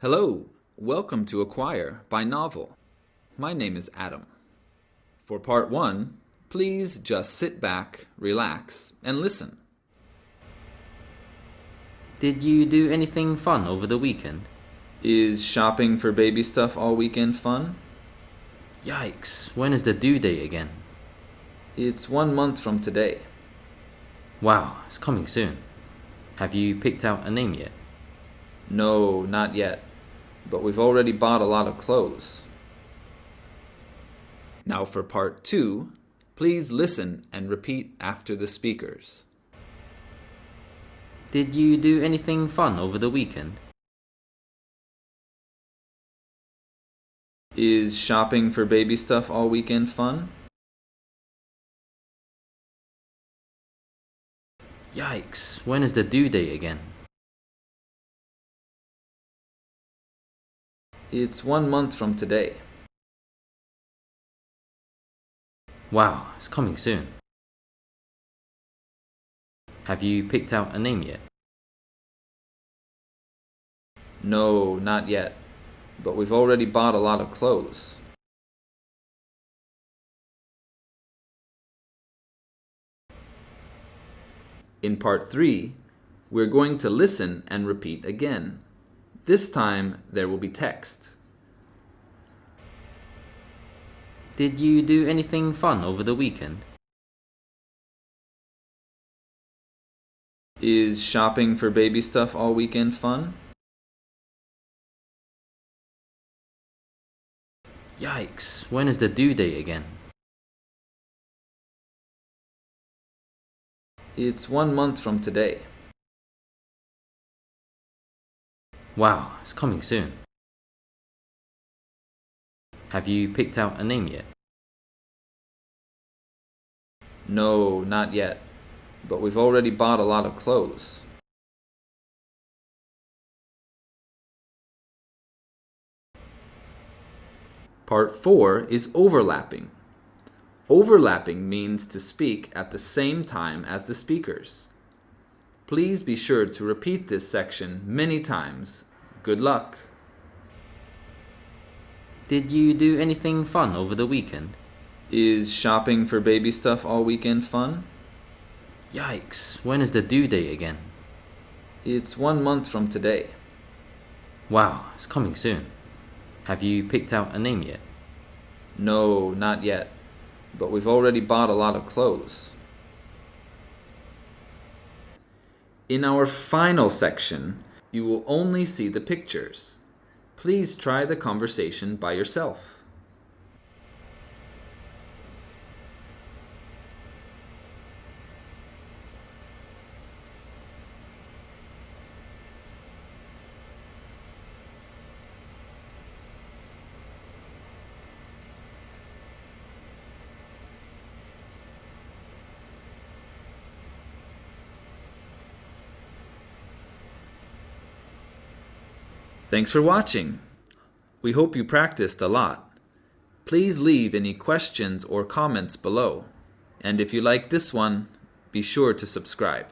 Hello, welcome to Acquire by Novel. My name is Adam. For part 1, please just sit back, relax, and listen. Did you do anything fun over the weekend? Is shopping for baby stuff all weekend fun? Yikes, when is the due date again? It's 1 month from today. Wow, it's coming soon. Have you picked out a name yet? No, not yet. But we've already bought a lot of clothes. Now for part 2, please listen and repeat after the speakers. Did you do anything fun over the weekend? Is shopping for baby stuff all weekend fun? Yikes, when is the due date again? It's 1 month from today. Wow, it's coming soon. Have you picked out a name yet? No, not yet. But we've already bought a lot of clothes. In part 3, we're going to listen and repeat again. This time, there will be text. Did you do anything fun over the weekend? Is shopping for baby stuff all weekend fun? Yikes, when is the due date again? It's 1 month from today. Wow, it's coming soon. Have you picked out a name yet? No, not yet. But we've already bought a lot of clothes. Part 4 is overlapping. Overlapping means to speak at the same time as the speakers. Please be sure to repeat this section many times. Good luck! Did you do anything fun over the weekend? Is shopping for baby stuff all weekend fun? Yikes, when is the due date again? It's 1 month from today. Wow, it's coming soon. Have you picked out a name yet? No, not yet. But we've already bought a lot of clothes. In our final section, you will only see the pictures. Please try the conversation by yourself. Thanks for watching. We hope you practiced a lot. Please leave any questions or comments below. And if you like this one, be sure to subscribe.